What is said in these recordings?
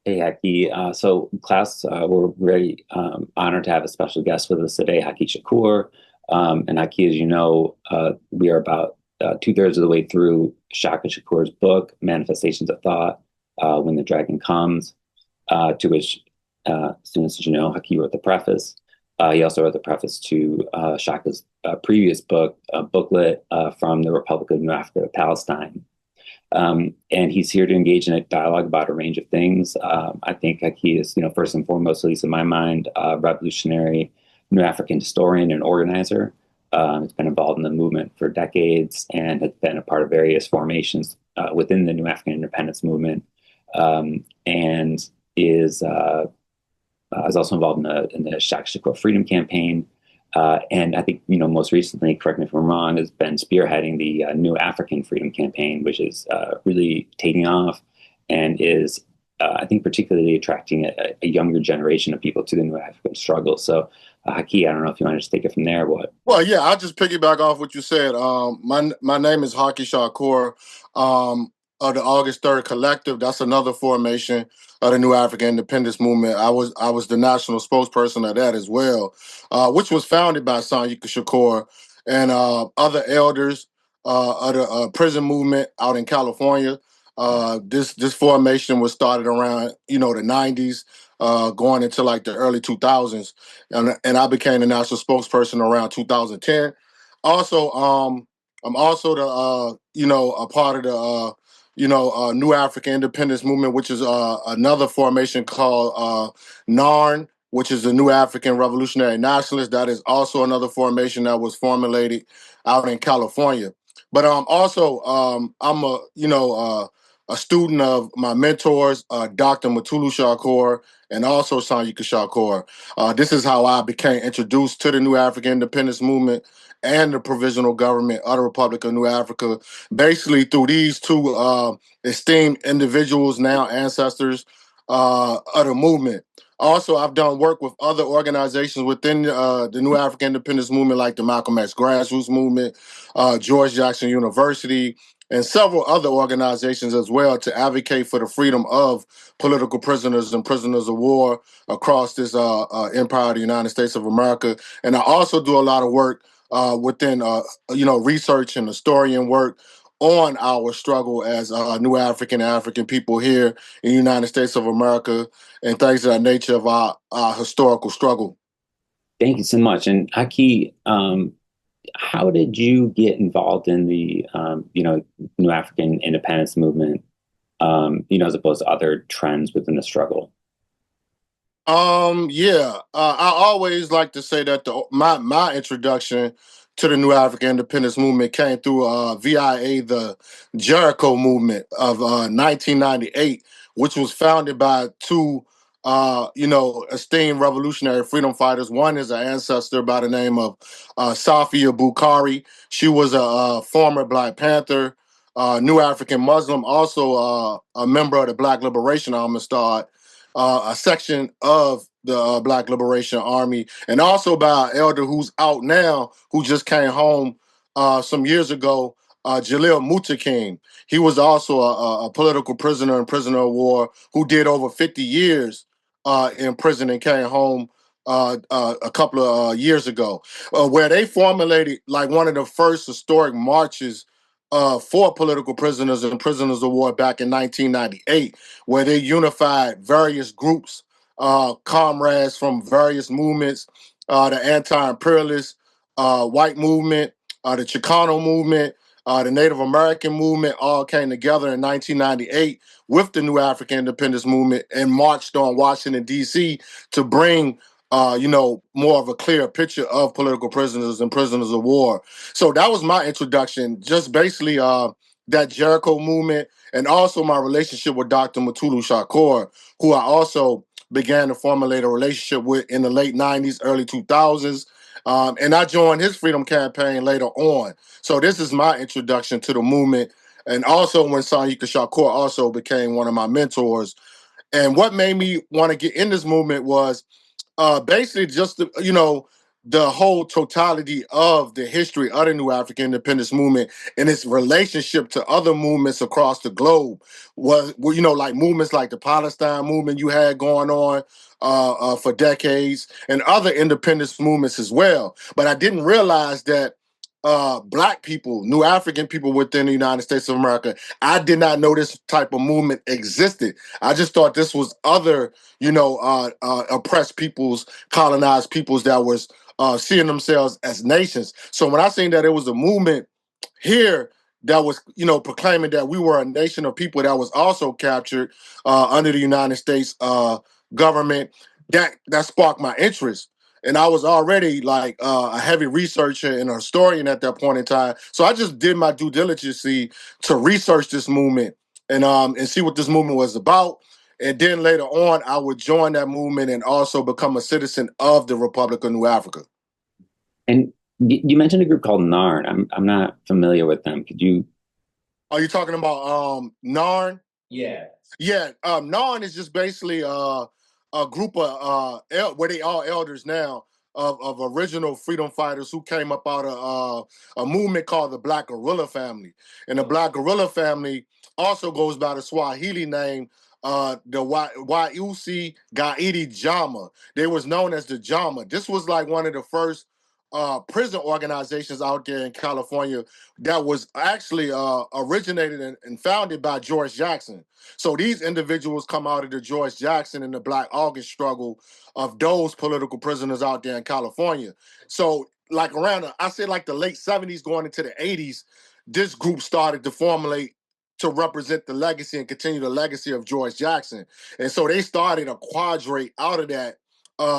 Hey, Haki. So, class, we're very honored to have a special guest with us today, Haki Shakur. And Haki, as you know, we are about two-thirds of the way through Shaka Shakur's book, Manifestations of Thought, When the Dragon Comes, to which students, as you know, Haki wrote the preface. He also wrote the preface to Shaka's previous book, a booklet from the Republic of New Afrika, Palestine. And he's here to engage in a dialogue about a range of things. I think like he is, first and foremost, at least in my mind, a revolutionary New African historian and organizer. He's been involved in the movement for decades and has been a part of various formations within the New African Independence Movement, and is also involved in the Shaka Shakur Freedom Campaign. And I think, most recently, correct me if I'm wrong, has been spearheading the New African Freedom Campaign, which is really taking off and is, I think, particularly attracting a younger generation of people to the New African struggle. So, Haki, I don't know if you want to just take it from there. What? Well, yeah, I'll just piggyback off what you said. My name is Haki Shakur of the August 3rd Collective. That's another formation of the New African Independence Movement. I was the national spokesperson of that as well, which was founded by Haki Shakur and other elders of the prison movement out in California. This formation was started around the 90s, going into like the early 2000s, and I became the national spokesperson around 2010. Also, I'm also the a part of the New African Independence Movement, which is another formation called NARN, which is the New African Revolutionary Nationalists. That is also another formation that was formulated out in California. But also, I'm a student of my mentors, Dr. Matulu Shakur and also Haki Shakur. This is how I became introduced to the New African Independence Movement and the Provisional Government of the Republic of New Afrika, basically through these two esteemed individuals, now ancestors of the movement. Also, I've done work with other organizations within the New African Independence Movement, like the Malcolm X Grassroots Movement, George Jackson University, and several other organizations as well to advocate for the freedom of political prisoners and prisoners of war across this empire of the United States of America. And I also do a lot of work within, research and historian work on our struggle as New African people here in the United States of America and things of that nature of our historical struggle. Thank you so much. And Haki, how did you get involved in the New African independence movement, as opposed to other trends within the struggle? I always like to say that my introduction to the New African Independence Movement came through VIA, the Jericho movement of 1998, which was founded by two esteemed revolutionary freedom fighters. One is an ancestor by the name of Safia Bukhari. She was a former Black Panther, New African Muslim, also a member of the Black Liberation Army, starred a section of the Black Liberation Army, and also by an elder who's out now, who just came home some years ago, Jalil Mutakim. He was also a political prisoner and prisoner of war who did over 50 years in prison and came home a couple of years ago, where they formulated like one of the first historic marches for political prisoners and prisoners of war back in 1998, where they unified various groups, comrades from various movements, the anti-imperialist white movement, the Chicano movement, the Native American movement, all came together in 1998 with the New African Independence Movement and marched on Washington, D.C. to bring more of a clear picture of political prisoners and prisoners of war. So that was my introduction, just basically that Jericho movement, and also my relationship with Dr. Matulu Shakur, who I also began to formulate a relationship with in the late 90s, early 2000s. And I joined his freedom campaign later on. So this is my introduction to the movement. And also when Haki Shakur also became one of my mentors. And what made me want to get in this movement was basically just the whole totality of the history of the New African Independence Movement and its relationship to other movements across the globe was, well, like movements like the Palestine movement you had going on for decades and other independence movements as well. But I didn't realize that Black people, New African people within the United States of America, I did not know this type of movement existed. I just thought this was other, oppressed peoples, colonized peoples that was seeing themselves as nations. So when I seen that it was a movement here that was, proclaiming that we were a nation of people that was also captured under the United States government, that sparked my interest. And I was already like a heavy researcher and a historian at that point in time. So I just did my due diligence to research this movement and see what this movement was about. And then later on, I would join that movement and also become a citizen of the Republic of New Afrika. And you mentioned a group called NARN. I'm not familiar with them. Could you? Are you talking about NARN? Yeah. Yeah, NARN is just basically a group of where they are elders now of original freedom fighters who came up out of a movement called the Black Guerrilla Family. And the Black Guerrilla Family also goes by the Swahili name the Wayusi Gaidi Jama. They was known as the Jama. This was like one of the first prison organizations out there in California that was actually originated and founded by George Jackson. So these individuals come out of the George Jackson and the Black August struggle of those political prisoners out there in California. So like around, I say like the late 70s going into the 80s, this group started to formulate to represent the legacy and continue the legacy of George Jackson. And so they started a quadrate out of that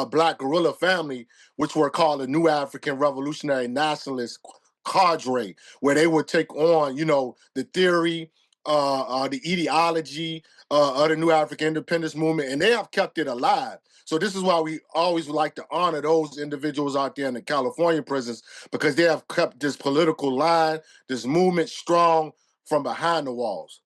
Black guerrilla family, which were called the New African Revolutionary Nationalist cadre, where they would take on, the theory, the ideology of the New African Independence Movement, and they have kept it alive. So this is why we always like to honor those individuals out there in the California prisons, because they have kept this political line, this movement strong from behind the walls.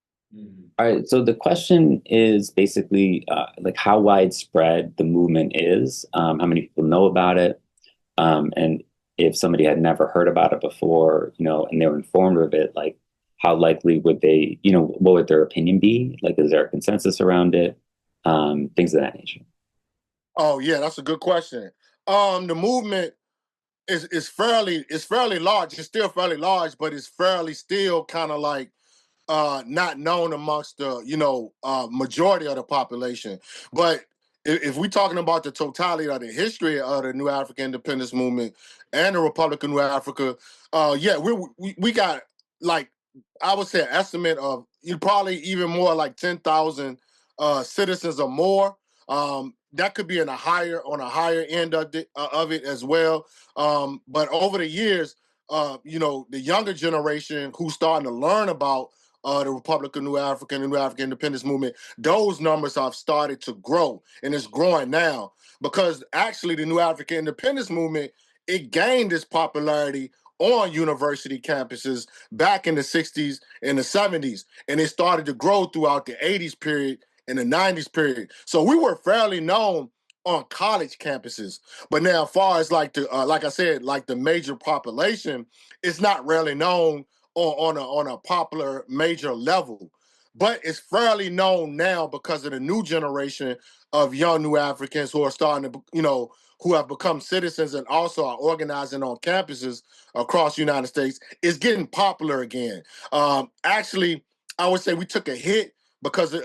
All right. So the question is basically like how widespread the movement is, how many people know about it, and if somebody had never heard about it before, and they were informed of it, like how likely would they, what would their opinion be? Like, is there a consensus around it? Things of that nature. Oh yeah, that's a good question. The movement is fairly large. It's still fairly large, but it's fairly still kind of like not known amongst the majority of the population. But if we're talking about the totality of the history of the New African Independence Movement and the Republic of New Afrika, yeah, we got like, I would say an estimate of probably even more like 10,000 citizens or more. That could be on a higher end of it as well. But over the years, the younger generation who's starting to learn about the Republic of New Afrika and the New African Independence Movement, those numbers have started to grow, and it's growing now because actually the New African Independence Movement, it gained its popularity on university campuses back in the 60s and the 70s, and it started to grow throughout the 80s period and the 90s period. So we were fairly known on college campuses, but now as far as like like I said, like the major population, it's not really known on a popular major level, but it's fairly known now because of the new generation of young New Africans who are starting to, who have become citizens and also are organizing on campuses across the United States. Is getting popular again. Actually, I would say we took a hit because the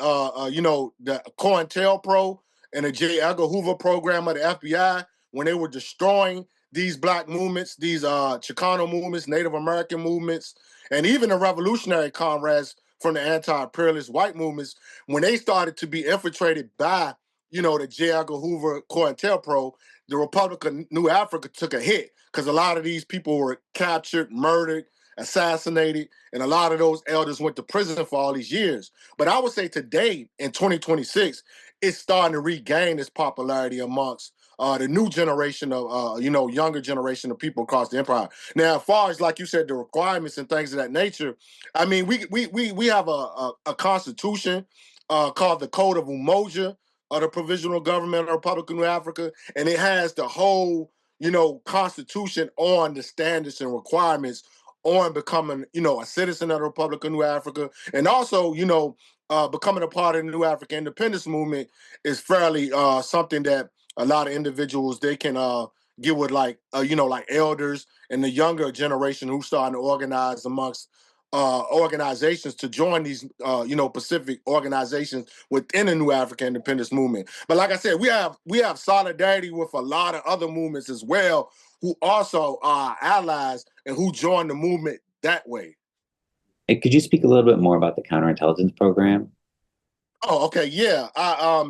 COINTELPRO and the J. Edgar Hoover program of the FBI, when they were destroying these Black movements, these Chicano movements, Native American movements, and even the revolutionary comrades from the anti-imperialist white movements, when they started to be infiltrated by, the J. Edgar Hoover COINTELPRO, the Republic of New Afrika took a hit because a lot of these people were captured, murdered, assassinated, and a lot of those elders went to prison for all these years. But I would say today, in 2026, it's starting to regain its popularity amongst the new generation of, younger generation of people across the empire. Now, as far as, like you said, the requirements and things of that nature, I mean, we have a constitution called the Code of Umoja of the Provisional Government of the Republic of New Afrika, and it has the whole constitution on the standards and requirements on becoming, a citizen of the Republic of New Afrika, and also, becoming a part of the New African Independence Movement is fairly something that a lot of individuals they can get with like elders and the younger generation who starting to organize amongst organizations to join these Pacific organizations within the New African Independence Movement. But like I said, we have solidarity with a lot of other movements as well who also are allies and who join the movement that way. And could you speak a little bit more about the counterintelligence program? Oh, okay, yeah.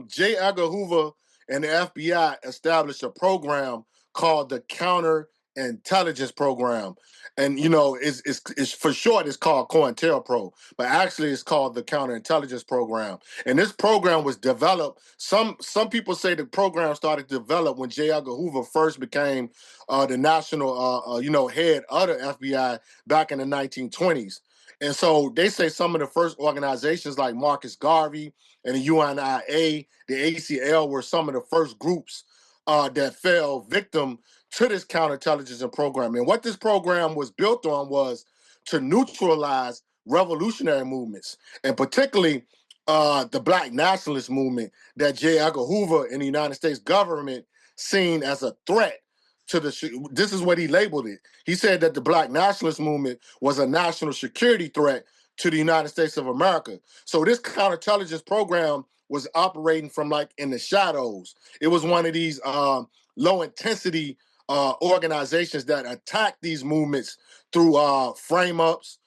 J. Edgar Hoover and the FBI established a program called the Counterintelligence Program, and it's for short. It's called COINTELPRO, but actually it's called the Counterintelligence Program. And this program was developed. Some people say the program started to develop when J. Edgar Hoover first became the national, head of the FBI back in the 1920s. And so they say some of the first organizations like Marcus Garvey and the UNIA, the ACL were some of the first groups that fell victim to this counterintelligence program. And what this program was built on was to neutralize revolutionary movements, and particularly the Black nationalist movement that J. Edgar Hoover and the United States government seen as a threat to the. This is what he labeled it. He said that the Black nationalist movement was a national security threat to the United States of America. So this counterintelligence program was operating from like in the shadows. It was one of these low intensity organizations that attacked these movements through frame ups,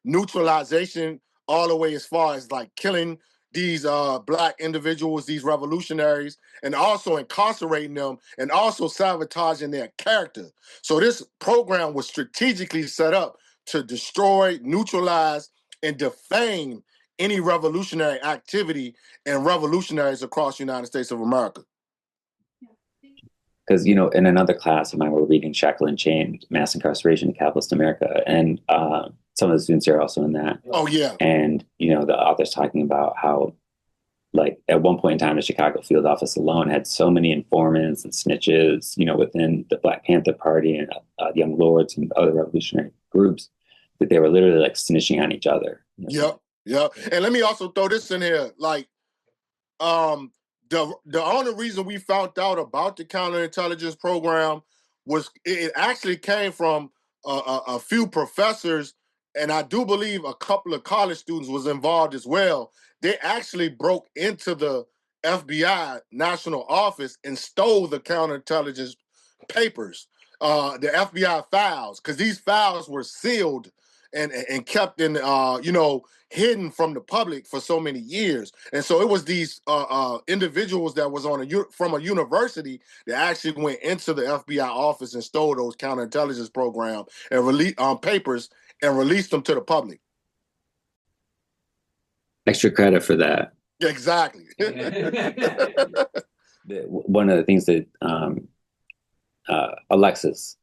neutralization, all the way as far as like killing these Black individuals, these revolutionaries, and also incarcerating them and also sabotaging their character. So this program was strategically set up to destroy, neutralize, and defame any revolutionary activity and revolutionaries across the United States of America. Because, in another class of mine, we're reading Shackle and Chained, Mass Incarceration in Capitalist America. And some of the students are also in that. Oh, yeah. And, the author's talking about how, like, at one point in time, the Chicago field office alone had so many informants and snitches, within the Black Panther Party and Young Lords and other revolutionary groups, that they were literally like snitching on each other. Yep. And let me also throw this in here. Like, the only reason we found out about the counterintelligence program was it actually came from a few professors, and I do believe a couple of college students was involved as well. They actually broke into the FBI national office and stole the counterintelligence papers, the FBI files, because these files were sealed and kept in, hidden from the public for so many years. And so it was these individuals that was from a university that actually went into the FBI office and stole those counterintelligence program and released papers and released them to the public. Extra credit for that. Exactly. One of the things that Alexis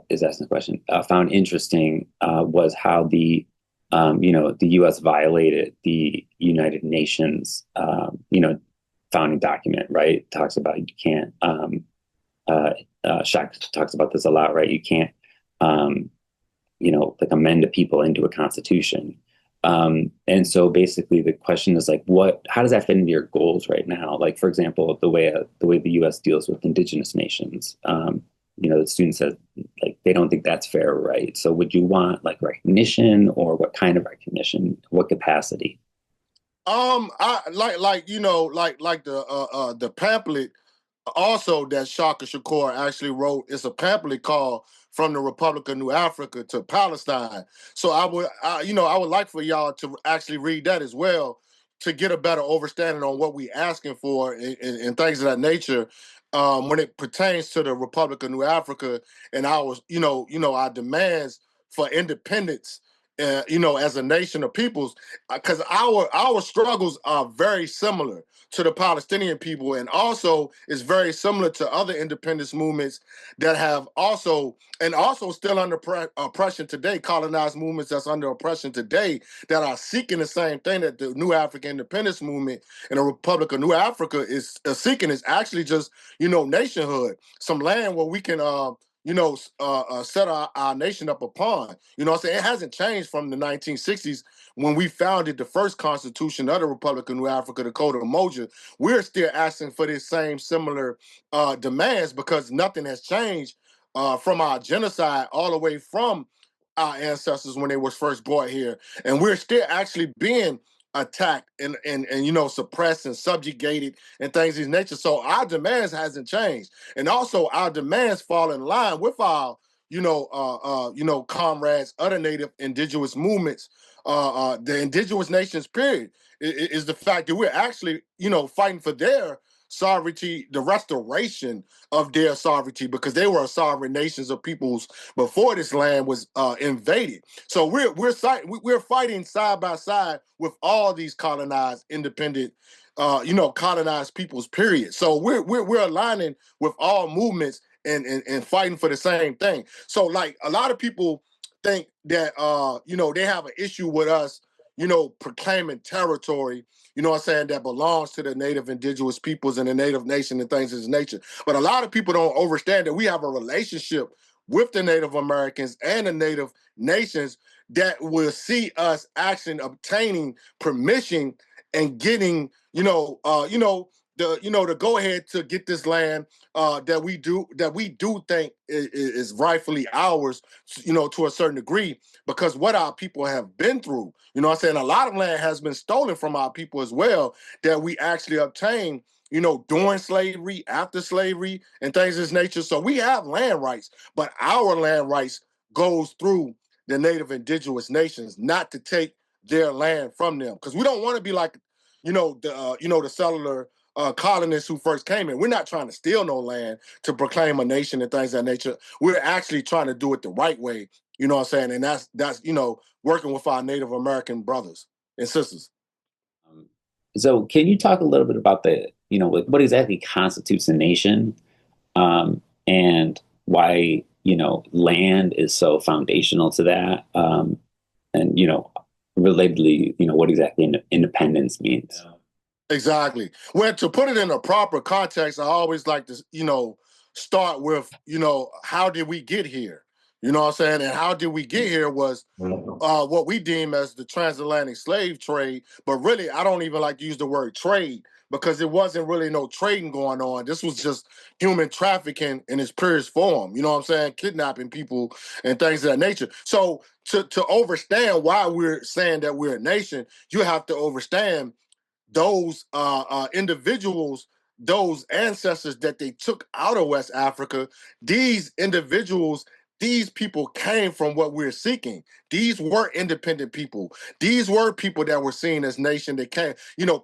is asking the question, found interesting was how the U.S. violated the United Nations, founding document, right? It talks about you can't, Shaka talks about this a lot, right? You can't, like amend a people into a constitution. And so basically the question is like, how does that fit into your goals right now? Like, for example, the way the U.S. deals with indigenous nations, the student says like they don't think that's fair, right? So would you want like recognition, or what kind of recognition? What capacity? I like the pamphlet also that Shaka Shakur actually wrote. It's a pamphlet called "From the Republic of New Afrika to Palestine." So I would like for y'all to actually read that as well to get a better understanding on what we asking for and things of that nature. When it pertains to the Republic of New Afrika and our, our demands for independence as a nation of peoples, because our struggles are very similar to the Palestinian people, and also is very similar to other independence movements that have also still under oppression today, colonized movements that's under oppression today, that are seeking the same thing that the New African Independence Movement and the Republic of New Afrika is seeking, is actually just, nationhood, some land where we can set our nation up upon. You know what I'm saying? It hasn't changed from the 1960s when we founded the first constitution of the Republic of New Afrika, the Code of Umoja. We're still asking for this same similar demands, because nothing has changed from our genocide all the way from our ancestors when they was first brought here. And we're still actually being attacked and suppressed and subjugated and things of this nature. So our demands hasn't changed. And also our demands fall in line with our, comrades, other native indigenous movements, the indigenous nations, period, is the fact that we're actually, fighting for their sovereignty, the restoration of their sovereignty, because they were sovereign nations of peoples before this land was invaded. So we're fighting side by side with all these colonized, independent, colonized peoples. Period. So we're aligning with all movements and fighting for the same thing. So like a lot of people think that they have an issue with us, proclaiming territory, that belongs to the native indigenous peoples and the native nation and things of this nature. But a lot of people don't understand that we have a relationship with the Native Americans and the native nations that will see us actually obtaining permission and getting, the go ahead to get this land that we do think is rightfully ours, to a certain degree, because what our people have been through. A lot of land has been stolen from our people as well, that we actually obtained, during slavery, after slavery, and things of this nature. So we have land rights, but our land rights goes through the native indigenous nations, not to take their land from them, because we don't want to be like, the settler colonists who first came in. We're not trying to steal no land to proclaim a nation and things of that nature. We're actually trying to do it the right way. And that's working with our Native American brothers and sisters. So can you talk a little bit about what exactly constitutes a nation, and why, land is so foundational to that, and, relatedly, what exactly independence means? Exactly. Well, to put it in a proper context, I always like to, start with, how did we get here? And how did we get here was what we deem as the transatlantic slave trade. But really, I don't even like to use the word trade, because it wasn't really no trading going on. This was just human trafficking in its purest form. Kidnapping people and things of that nature. So to understand why we're saying that we're a nation, you have to understand those individuals, those ancestors that they took out of West Africa. These individuals, these people came from what we're seeking. These were independent people. These were people that were seen as nation that came.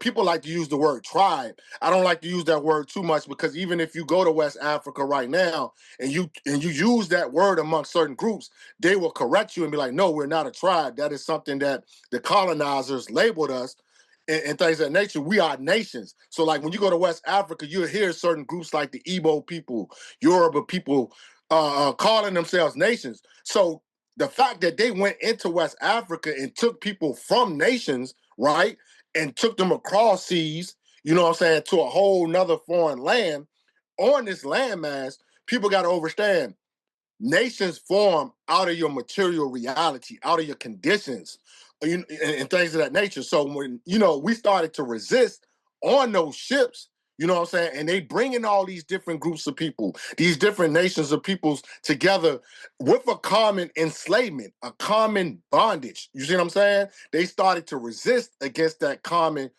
People like to use the word tribe. I don't like to use that word too much, because even if you go to West Africa right now and you use that word among certain groups, they will correct you and be like, no, we're not a tribe. That is something that the colonizers labeled us, and things of that nature. We are nations. So like when you go to West Africa, you'll hear certain groups like the Igbo people, Yoruba people, calling themselves nations. So the fact that they went into West Africa and took people from nations, right, and took them across seas, to a whole nother foreign land, on this landmass, people got to understand, nations form out of your material reality, out of your conditions, and things of that nature. So when, we started to resist on those ships, and they bring in all these different groups of people, these different nations of peoples together with a common enslavement, a common bondage. You see what I'm saying? They started to resist against that common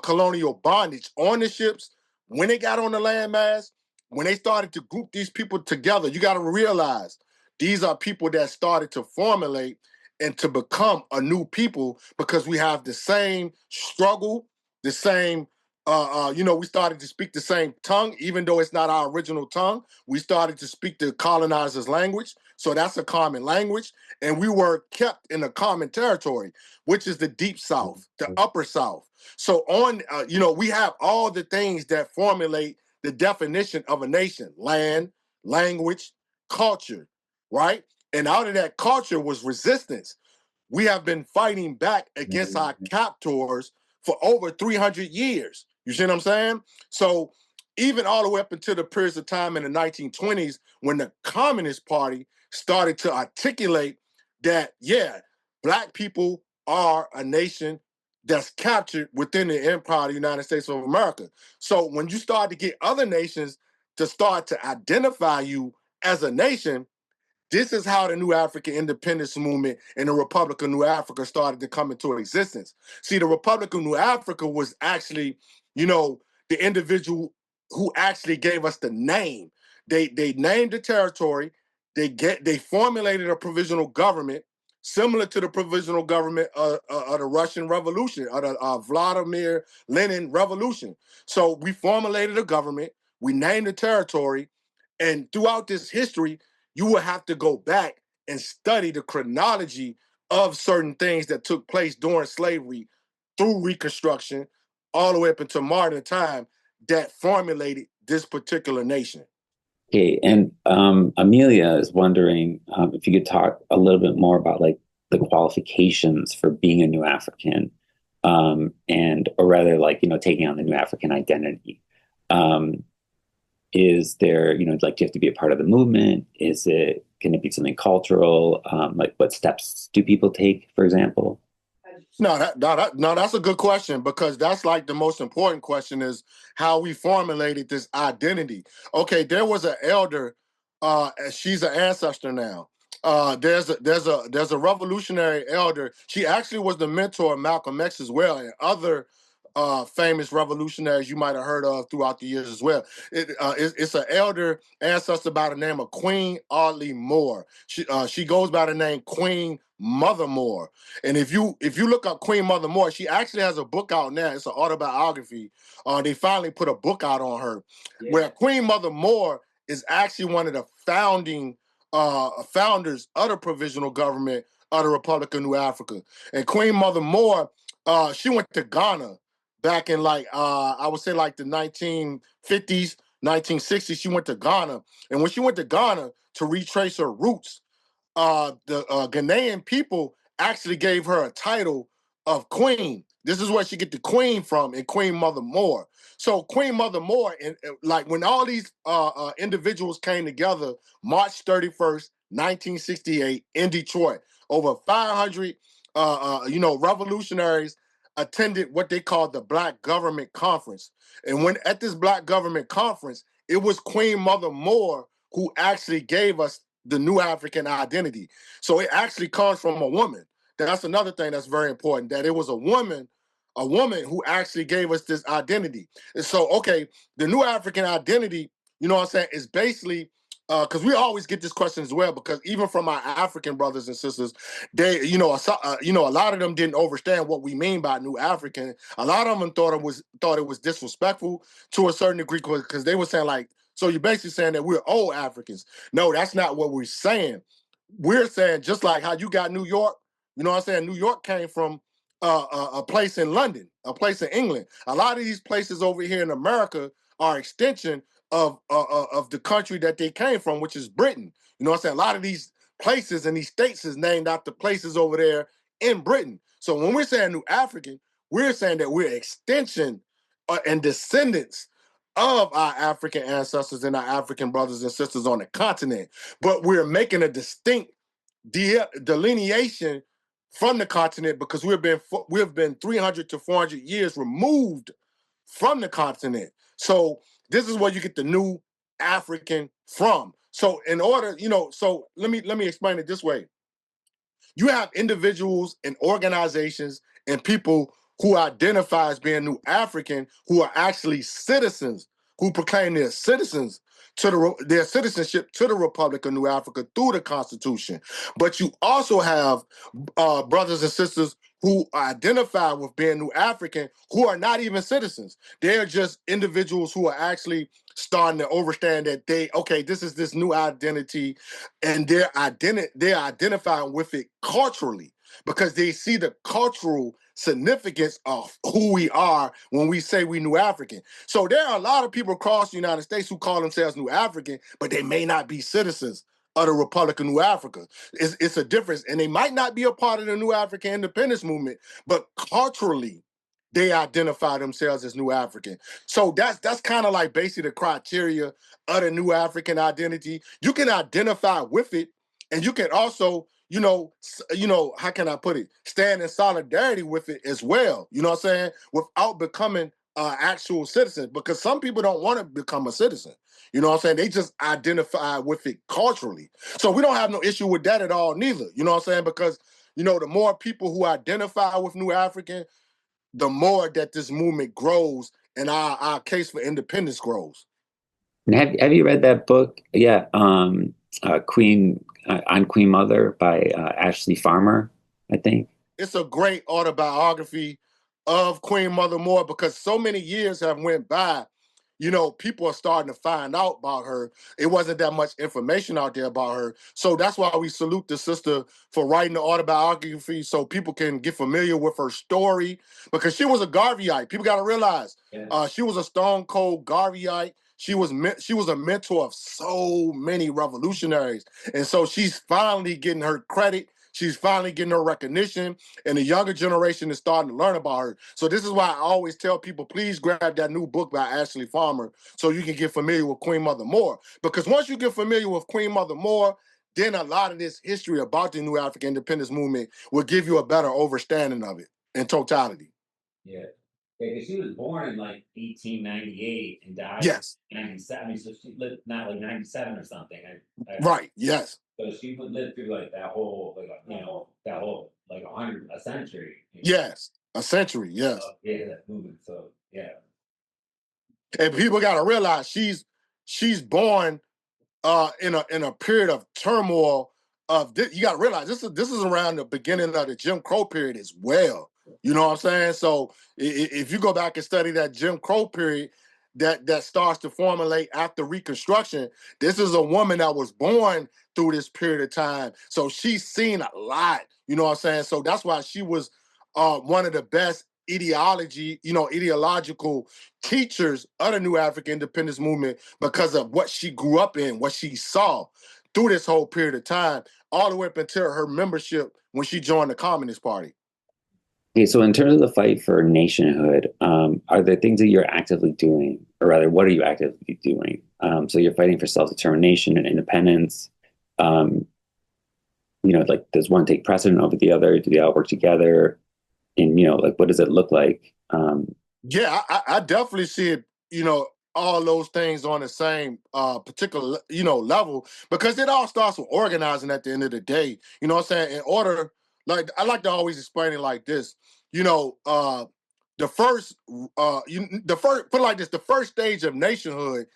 colonial bondage on the ships. When they got on the landmass, when they started to group these people together, you got to realize these are people that started to formulate and to become a new people, because we have the same struggle, the same, we started to speak the same tongue, even though it's not our original tongue. We started to speak the colonizers' language. So that's a common language. And we were kept in a common territory, which is the Deep South, the Upper South. So we have all the things that formulate the definition of a nation: land, language, culture, right? And out of that culture was resistance. We have been fighting back against our captors for over 300 years. You see what I'm saying? So even all the way up until the periods of time in the 1920s, when the Communist Party started to articulate that, yeah, Black people are a nation that's captured within the empire of the United States of America. So when you start to get other nations to start to identify you as a nation, this is how the new African Independence Movement and the Republic of New Afrika started to come into existence. See, the Republic of New Afrika was actually, the individual who actually gave us the name. They named the territory. They formulated a provisional government similar to the provisional government of the Russian Revolution, or the Vladimir Lenin Revolution. So we formulated a government. We named the territory, and throughout this history, you will have to go back and study the chronology of certain things that took place during slavery through Reconstruction all the way up until modern time that formulated this particular nation. Okay, and Amelia is wondering if you could talk a little bit more about like the qualifications for being a New African, or rather, like taking on the New African identity. Is there, like, do you have to be a part of the movement? Can it be something cultural? Like, what steps do people take, for example? No, that's a good question, because that's like the most important question is how we formulated this identity. Okay, there was an elder, she's an ancestor now. There's a revolutionary elder. She actually was the mentor of Malcolm X as well, and other famous revolutionaries you might have heard of throughout the years as well. It's an elder ancestor by the name of Queen Audley Moore. She goes by the name Queen Mother Moore. And if you look up Queen Mother Moore, she actually has a book out now. It's an autobiography. They finally put a book out on her, where Queen Mother Moore is actually one of the founders of the Provisional Government of the Republic of New Afrika. And Queen Mother Moore, she went to Ghana back in I would say like the 1950s, 1960s. She went to Ghana. And when she went to Ghana to retrace her roots, the Ghanaian people actually gave her a title of queen. This is where she get the queen from, in Queen Mother Moore. So Queen Mother Moore, and like when all these individuals came together, March 31st, 1968, in Detroit, over 500, revolutionaries attended what they called the Black Government Conference. And when at this Black Government Conference, it was Queen Mother Moore who actually gave us the New African identity. So it actually comes from a woman. That's another thing that's very important, that it was a woman who actually gave us this identity. And so, okay, the New African identity, you know what I'm saying, is basically, because we always get this question as well, because even from our African brothers and sisters, they, a lot of them didn't understand what we mean by New African. A lot of them thought it was disrespectful to a certain degree, because they were saying like, so you're basically saying that we're old Africans. No, that's not what we're saying. We're saying just like how you got New York, you know what I'm saying? New York came from a place in London, a place in England. A lot of these places over here in America are extension of the country that they came from, which is Britain. You know what I'm saying? A lot of these places and these states is named after places over there in Britain. So when we're saying New African, we're saying that we're extension and descendants of our African ancestors and our African brothers and sisters on the continent. But we're making a distinct delineation from the continent, because we've been 300 to 400 years removed from the continent. So this is where you get the New African from. So in order, so let me explain it this way. You have individuals and organizations and people who identify as being New African, who are actually citizens, who proclaim their citizens their citizenship to the Republic of New Afrika through the Constitution. But you also have brothers and sisters who identify with being New African, who are not even citizens. They're just individuals who are actually starting to understand that this is this new identity, and they're identifying with it culturally because they see the cultural significance of who we are when we say we New African. So there are a lot of people across the United States who call themselves New African, but they may not be citizens of the Republic of New Afrika. It's a difference, and they might not be a part of the New African Independence Movement, but culturally, they identify themselves as New African. So that's kind of like basically the criteria of the New African identity. You can identify with it, and you can also, how can I put it, stand in solidarity with it as well. You know what I'm saying? Without becoming actual citizen, because some people don't want to become a citizen. You know what I'm saying? They just identify with it culturally. So we don't have no issue with that at all, neither. You know what I'm saying? Because, the more people who identify with New African, the more that this movement grows and our case for independence grows. And have you read that book? Yeah, Queen on Queen Mother by Ashley Farmer, I think. It's a great autobiography of Queen Mother Moore because so many years have went by. People are starting to find out about her. It wasn't that much information out there about her. So that's why we salute the sister for writing the autobiography so people can get familiar with her story because she was a Garveyite. People got to realize she was a stone cold Garveyite. She was a mentor of so many revolutionaries. And so she's finally getting her credit. She's finally getting her recognition, and the younger generation is starting to learn about her. So this is why I always tell people, please grab that new book by Ashley Farmer so you can get familiar with Queen Mother Moore. Because once you get familiar with Queen Mother Moore, then a lot of this history about the New African Independence Movement will give you a better understanding of it in totality. Yeah. Yeah, because she was born in like 1898 and died Yes. in 97. So she lived not like 97 or something. Right. Yes. So she would live through like that whole, like, that whole, like a century. Yes. A century. Yes. Yeah, that movement. So, yeah. And people got to realize she's born in a period of turmoil of this. You got to realize this is around the beginning of the Jim Crow period as well. You know what I'm saying? So if you go back and study that Jim Crow period that starts to formulate after Reconstruction, this is a woman that was born through this period of time. So she's seen a lot. You know what I'm saying? So that's why she was one of the best ideological teachers of the New African Independence Movement because of what she grew up in, what she saw through this whole period of time, all the way up until her membership when she joined the Communist Party. Okay, so in terms of the fight for nationhood, are there things that you're actively doing, or rather, what are you actively doing? So you're fighting for self-determination and independence. Like, does one take precedent over the other? Do they all work together? And, what does it look like? Yeah, I definitely see it, all those things on the same particular, level, because it all starts with organizing at the end of the day. You know what I'm saying? In order, like, I like to always explain it like this. The first, put it like this, the first stage of nationhood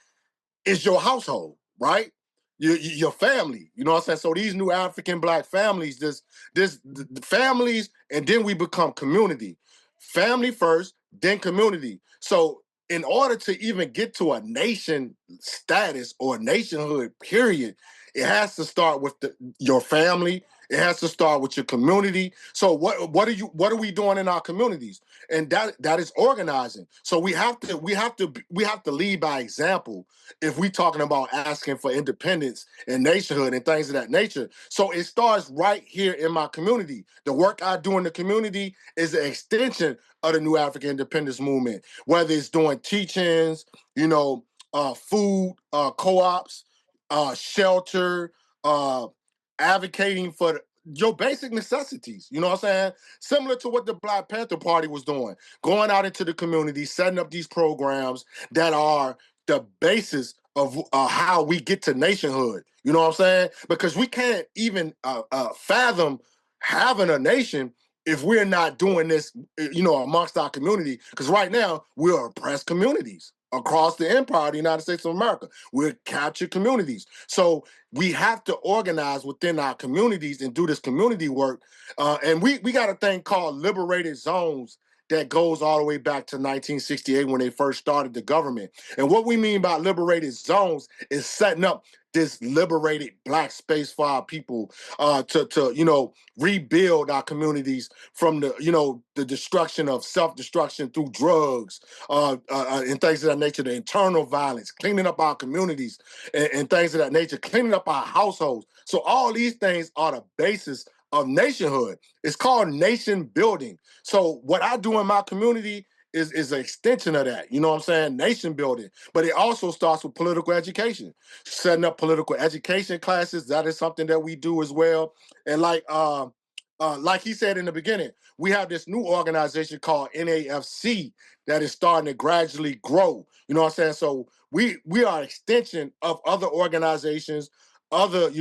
is your household, right? Your family, you know what I'm saying? So these New African Black families, the families, and then we become community. Family first, then community. So in order to even get to a nation status or nationhood, period, it has to start with your family. It has to start with your community. So what are we doing in our communities? And that is organizing. So we have to lead by example if we talking about asking for independence and nationhood and things of that nature. So it starts right here in my community. The work I do in the community is an extension of the New African Independence Movement, whether it's doing teachings, food co-ops, shelter, advocating for your basic necessities. You know what I'm saying? Similar to what the Black Panther Party was doing, going out into the community, setting up these programs that are the basis of how we get to nationhood. You know what I'm saying? Because we can't even fathom having a nation if we're not doing this, amongst our community. Because right now, we're oppressed communities across the empire of the United States of America. We're captured communities. So we have to organize within our communities and do this community work. And we got a thing called liberated zones that goes all the way back to 1968 when they first started the government. And what we mean by liberated zones is setting up this liberated black space for our people to rebuild our communities from the destruction of self-destruction through drugs and things of that nature, the internal violence, cleaning up our communities and things of that nature, cleaning up our households. So all these things are the basis of nationhood. It's called nation building. So what I do in my community is an extension of that. You know what I'm saying? Nation building. But it also starts with political education. Setting up political education classes. That is something that we do as well. And like he said in the beginning, we have this new organization called NAFC that is starting to gradually grow. You know what I'm saying? So we are an extension of other organizations, other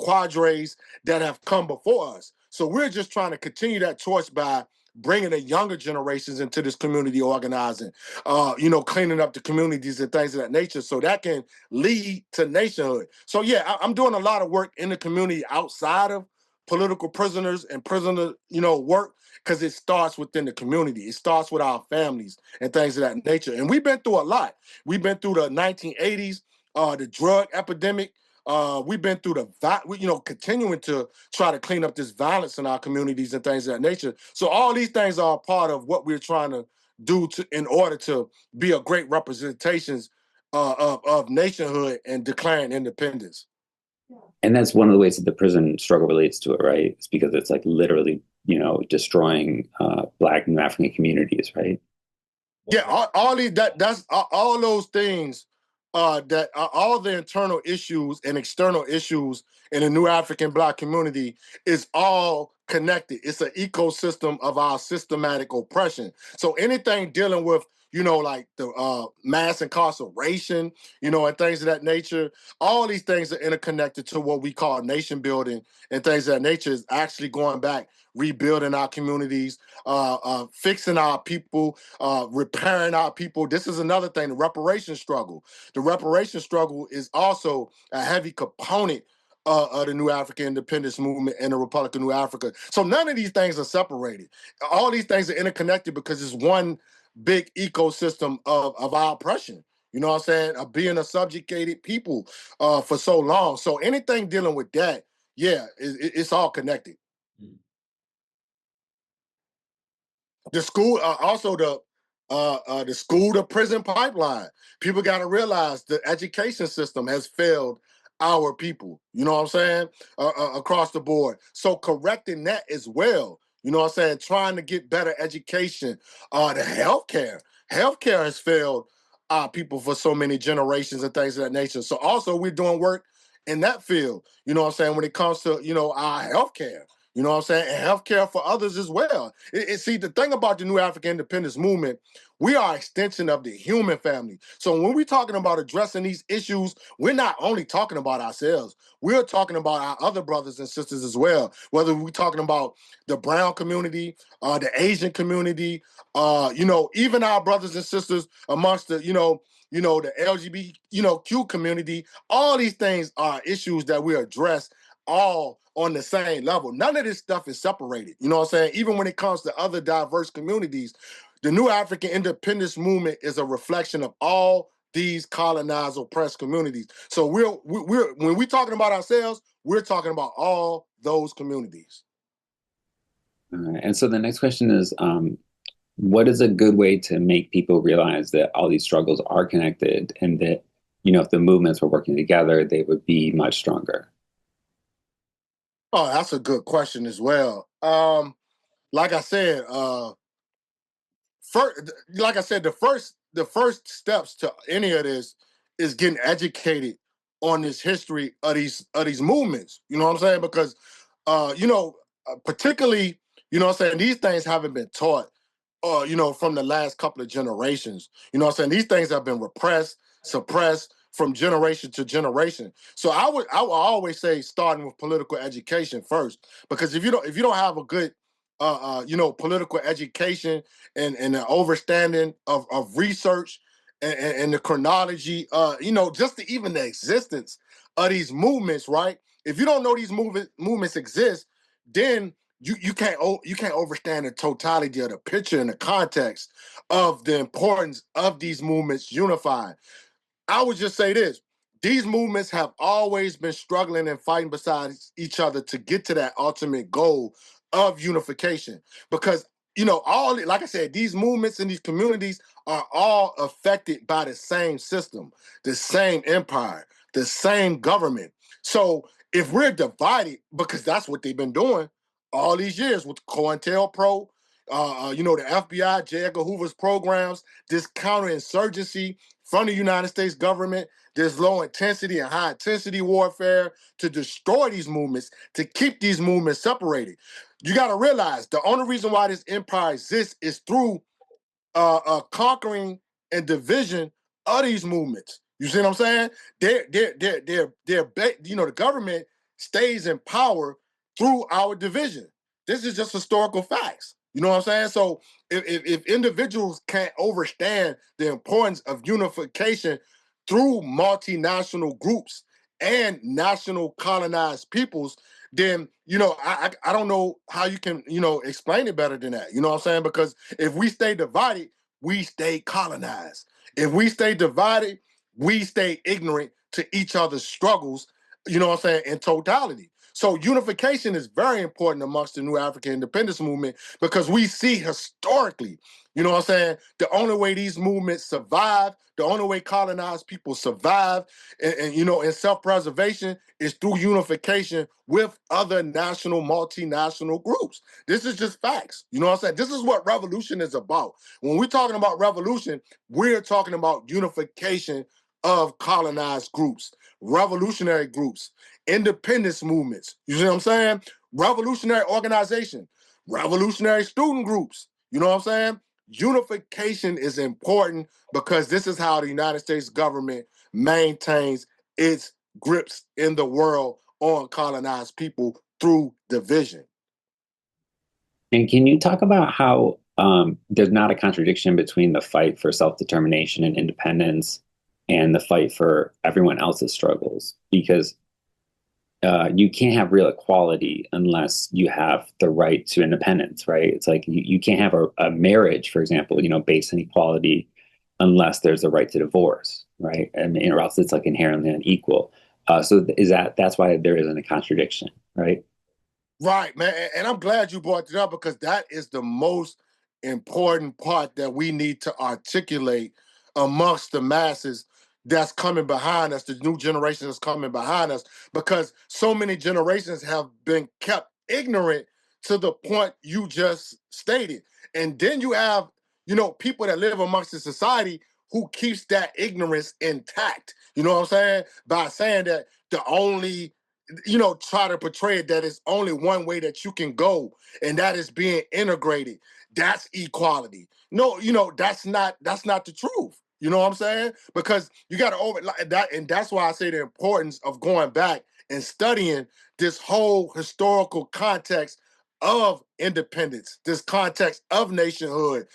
cadres that have come before us. So we're just trying to continue that torch by bringing the younger generations into this community organizing, cleaning up the communities and things of that nature, so that can lead to nationhood. So yeah, I'm doing a lot of work in the community outside of political prisoners and prisoner, work, because it starts within the community. It starts with our families and things of that nature. And we've been through a lot. We've been through the 1980s, the drug epidemic. We've been through continuing to try to clean up this violence in our communities and things of that nature. So all these things are a part of what we're trying to do in order to be a great representations of nationhood and declaring independence. And that's one of the ways that the prison struggle relates to it, right? It's because it's like literally, destroying Black and African communities, right? Yeah, all those things that are all the internal issues and external issues in the new African Black community is all connected. It's an ecosystem of our systematic oppression. So anything dealing with, like the mass incarceration, and things of that nature, all these things are interconnected to what we call nation building and things of that nature is actually going back, rebuilding our communities, fixing our people, repairing our people. This is another thing, the reparation struggle. The reparation struggle is also a heavy component of the New African Independence Movement and the Republic of New Afrika. So none of these things are separated. All these things are interconnected because it's one big ecosystem of our oppression. You know what I'm saying? Of being a subjugated people for so long. So anything dealing with that, yeah, it's all connected. The school, also the school to prison pipeline. People got to realize the education system has failed our people. You know what I'm saying? Across the board. So correcting that as well. You know what I'm saying? Trying to get better education. The healthcare. Healthcare has failed our people for so many generations and things of that nature. So also we're doing work in that field. You know what I'm saying? When it comes to our healthcare. You know what I'm saying? And healthcare for others as well. See, the thing about the New African Independence Movement, we are an extension of the human family. So when we're talking about addressing these issues, we're not only talking about ourselves. We're talking about our other brothers and sisters as well. Whether we're talking about the brown community, the Asian community, even our brothers and sisters amongst the, the LGBT, Q community. All these things are issues that we address all on the same level. None of this stuff is separated. You know what I'm saying? Even when it comes to other diverse communities, the New African Independence Movement is a reflection of all these colonized, oppressed communities. So we're when we're talking about ourselves, we're talking about all those communities. All right. And so the next question is, what is a good way to make people realize that all these struggles are connected and that, if the movements were working together, they would be much stronger? Oh, that's a good question as well. Like I said, the first steps to any of this is getting educated on this history of these movements. You know what I'm saying? Because particularly, what I'm saying, these things haven't been taught from the last couple of generations. You know what I'm saying? These things have been repressed, suppressed from generation to generation. So I would always say starting with political education first, because if you don't have a good political education and an understanding of research and the chronology, just even the existence of these movements, right? If you don't know these movements exist, then you can't overstand the totality of the picture and the context of the importance of these movements unifying. I would just say this. These movements have always been struggling and fighting beside each other to get to that ultimate goal of unification. Because, all, like I said, these movements and these communities are all affected by the same system, the same empire, the same government. So if we're divided, because that's what they've been doing all these years with COINTELPRO, the FBI, J. Edgar Hoover's programs, this counterinsurgency from the United States government, there's low intensity and high intensity warfare to destroy these movements, to keep these movements separated. You got to realize the only reason why this empire exists is through conquering and division of these movements. You see what I'm saying? The government stays in power through our division. This is just historical facts. You know what I'm saying? So if individuals can't understand the importance of unification through multinational groups and national colonized peoples, then I don't know how you can explain it better than that. You know what I'm saying? Because if we stay divided, we stay colonized. If we stay divided, we stay ignorant to each other's struggles. You know what I'm saying? In totality. So unification is very important amongst the new African independence movement because we see historically, you know what I'm saying, the only way these movements survive, the only way colonized people survive and in self-preservation is through unification with other national, multinational groups. This is just facts. You know what I'm saying? This is what revolution is about. When we're talking about revolution, we're talking about unification of colonized groups, revolutionary groups, independence movements. You see what I'm saying? Revolutionary organization, revolutionary student groups. You know what I'm saying? Unification is important because this is how the United States government maintains its grips in the world on colonized people through division. And can you talk about how there's not a contradiction between the fight for self-determination and independence and the fight for everyone else's struggles? Because you can't have real equality unless you have the right to independence, right? It's like you can't have a marriage, for example, based on equality unless there's the right to divorce, right? Or else it's like inherently unequal. So that's why there isn't a contradiction, right? Right, man. And I'm glad you brought it up because that is the most important part that we need to articulate amongst the masses that's coming behind us, the new generation that's coming behind us, because so many generations have been kept ignorant to the point you just stated. And then you have, people that live amongst the society who keeps that ignorance intact. You know what I'm saying? By saying that the only try to portray it that it's only one way that you can go, and that is being integrated. That's equality. No, that's not the truth. You know what I'm saying? Because you got to over that, and that's why I say the importance of going back and studying this whole historical context of independence, this context of nationhood,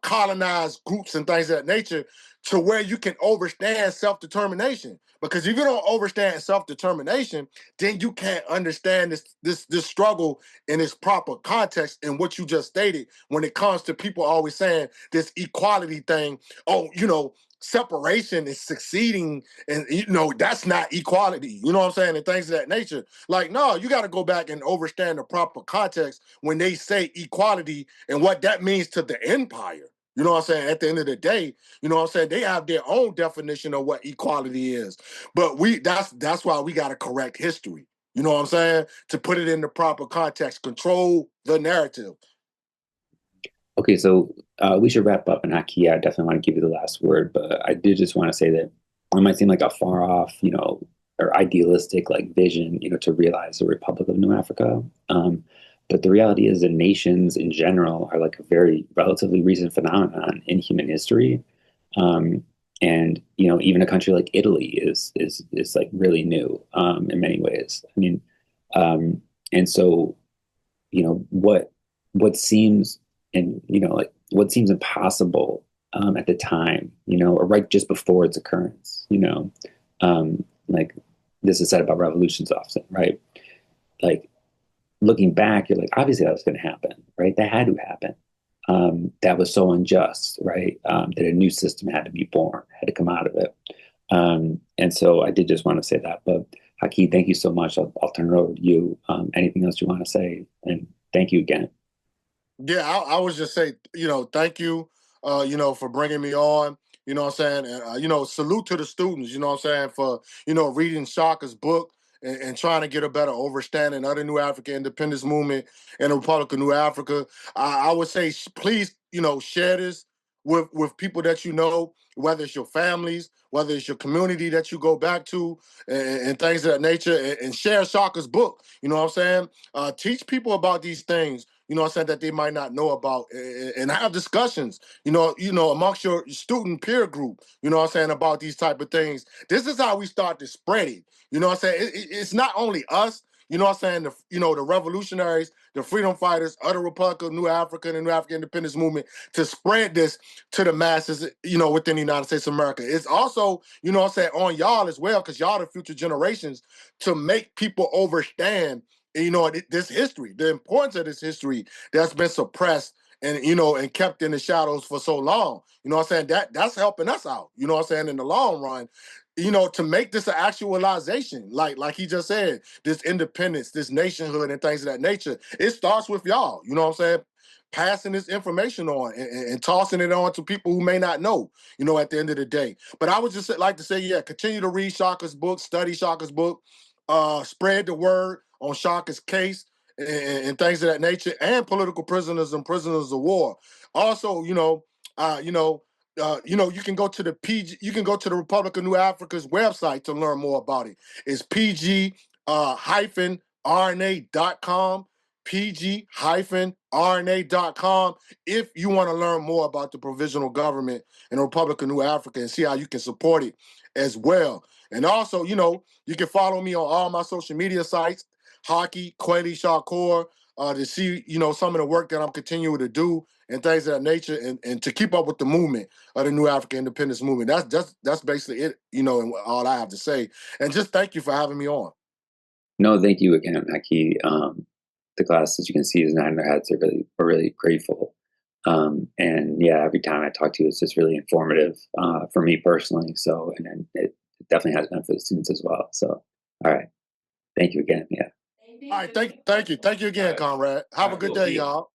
colonized groups and things of that nature, to where you can understand self-determination. Because if you don't understand self-determination, then you can't understand this struggle in its proper context and what you just stated when it comes to people always saying this equality thing. Oh, separation is succeeding, and that's not equality. You know what I'm saying? And things of that nature. Like, no, you got to go back and understand the proper context when they say equality and what that means to the empire. You know what I'm saying? At the end of the day, you know what I'm saying? They have their own definition of what equality is. But that's why we got to correct history. You know what I'm saying? To put it in the proper context, control the narrative. Okay, so we should wrap up. And Haki, I definitely want to give you the last word, but I did just want to say that it might seem like a far off, or idealistic like vision, to realize the Republic of New Afrika. But the reality is that nations in general are like a very relatively recent phenomenon in human history. And even a country like Italy is like really new in many ways. I mean, and so what seems like what seems impossible at the time, or right just before its occurrence, like this is said about revolutions often, right? Like looking back, you're like, obviously that was going to happen, right? That had to happen. That was so unjust, right? That a new system had to be born, had to come out of it. And so I did just want to say that. But Haki, thank you so much. I'll turn it over to you. Anything else you want to say? And thank you again. Yeah, I was just say, thank you, for bringing me on. You know what I'm saying? And, salute to the students, you know what I'm saying, for, reading Shaka's book and trying to get a better understanding of the New African Independence Movement and the Republic of New Afrika. I would say, please, share this with people that you know, whether it's your families, whether it's your community that you go back to, and things of that nature, and share Shaka's book. You know what I'm saying? Teach people about these things, you know what I'm saying, that they might not know about, and have discussions, amongst your student peer group, you know what I'm saying, about these type of things. This is how we start to spread it. You know what I'm saying? It's not only us, you know what I'm saying, the revolutionaries, the freedom fighters of the Republic of New Afrika and the New African Independence Movement, to spread this to the masses, within the United States of America. It's also, you know what I'm saying, on y'all as well, because y'all the future generations, to make people understand, this history, the importance of this history that's been suppressed and kept in the shadows for so long. You know what I'm saying? That's helping us out, you know what I'm saying, in the long run, to make this an actualization, like he just said, this independence, this nationhood, and things of that nature. It starts with y'all, you know what I'm saying? Passing this information on and tossing it on to people who may not know, at the end of the day. But I would just like to say, yeah, continue to read Shaka's book, study Shaka's book, spread the word on Shaka's case and things of that nature, and political prisoners and prisoners of war. Also, you can go to the Republic of New Afrika's website to learn more about it. It's pg-rna.com, pg-rna.com, if you want to learn more about the Provisional Government in the Republic of New Afrika and see how you can support it as well. And also, you can follow me on all my social media sites, Haki Kweli Shakur, to see, some of the work that I'm continuing to do and things of that nature, and to keep up with the movement of the New African Independence Movement. That's basically it, and all I have to say. And just thank you for having me on. No, thank you again, Haki. The class, as you can see, is nodding their heads. Are really grateful. And yeah, every time I talk to you, it's just really informative for me personally. So, and then it definitely has been for the students as well. So, all right. Thank you again. Yeah. All right. Thank you. Thank you again, Conrad. Have a good day, y'all.